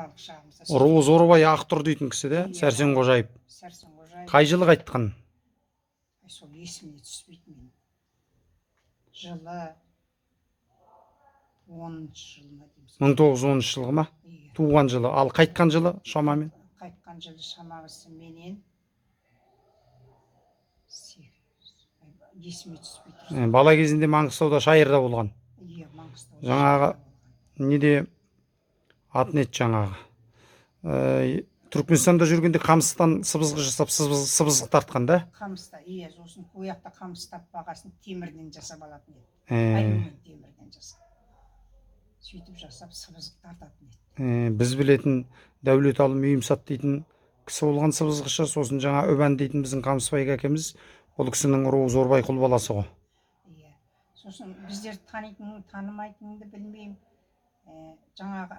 балалық шағымызда. Оруз Орбай Ақтұр дейтін кісі де, Сәрсен Қожаев. Сәрсен Қожаев. Қай жылы қайтқан? Сол есіміне түспейді менің. Жылы 10-шы жыл ма дейміз. 1910 жылғы ма? Туған жылы. Ал қайтқан жылы шамамен? Қайтқан жылы шамасы менен есіме түспейді. Бала кезінде Маңғыстауда шайырда болған. Иә, Маңғыстауда. Жаңағы неде атын ет жаңағы. Түркменстанда жүргенде қамыстан сыбызғы жасап сыбызғы тартқан да? Қамыста, иә, сосын қояқта қамыс таппағасын темірден жасап алатын еді. Алюминий темірден жасап. Сөйтіп жасап сыбызғы тартатын еді. Біз білетін Дәулеталы Мүйімсат дейтін кісі болған сыбызғышы, сосын жаңа Өбән дейтін біздің Қамысбай әкеміз, ол кісінің Оруз Орбай құл баласы ғой. Иә. Сосын біздер танымайтыныңды білмеймін. Жаңағы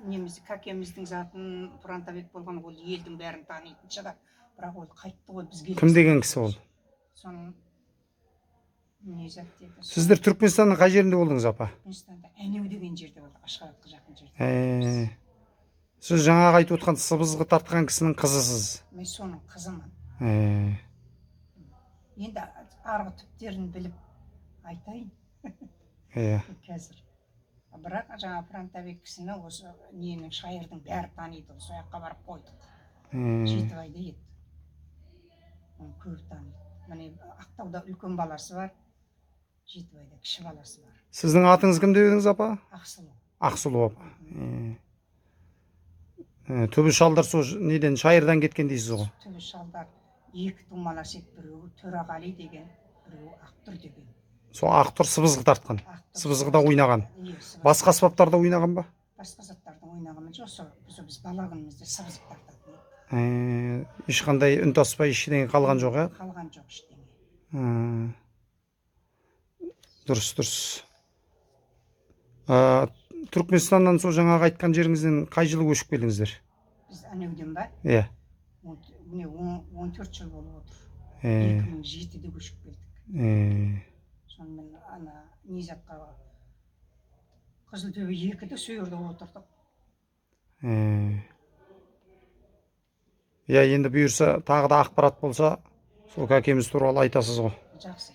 неміз кәкеміздің затын Пұрантабек болған, ол елдің бәрін танитын шығар. Бірақ ол қайтты ғой бізге. Кім деген кісі ол? Соның не зат деді. Сіздер Түркменстанның қай жерінде болдыңыз, апа? Түркменстанда Әнеу деген жерде болдық, Ашғабадқа жақын жерде. Сіз жаңағы айтып отқан сыбызғы тартқан кісінің қызысыз. Мен соның қызымын. Енді арғы түптерін біліп айтайын. Қазір. Бірақ жаңа Пұрантабек кісіні осы ненің шайырдың бәрі таниды. Сол жаққа барып қойдық. Жетібайда еді. Көп таниды. Міне Ақтауда үлкен баласы бар. Жетібайда кіші баласы бар. Сіздің атыңыз кім дедіңіз, апа? Ақсұлу. Ақсұлу апа. Түбі шалдар сол неден шайырдан кеткен дейсіз ғой? Түбі шалдар екі тумалас еді, біреуі Төрағали деген, біреуі Ақтұр деген. Сол Ақтұр сыбызғы тартқан, сыбызғыда ойнаған. Басқа аспаптарда ойнаған ба? Басқа заттарда ойнағанмын жоқ, біз бала күнімізде сыбызғы тартатын. Ешқандай үн таспай ештеңе қалған жоқ, ә? Қалған жоқ ештеңе. Дұрыс. Түркменстаннан сол жаңағы айтқан жеріңізден қай жылы көшіп келдіңіздер? Біз Әнеуден ба? Иә. Міне 14 жыл болып отыр. 2007-де көшіп келдік. Сонымен ана Низатқа Қызылтөбе 2-де сөйірде отырдық. Иә, енді бұйырса тағы да ақпарат болса, сол кәкеміз туралы айтасыз ғой. Жақсы.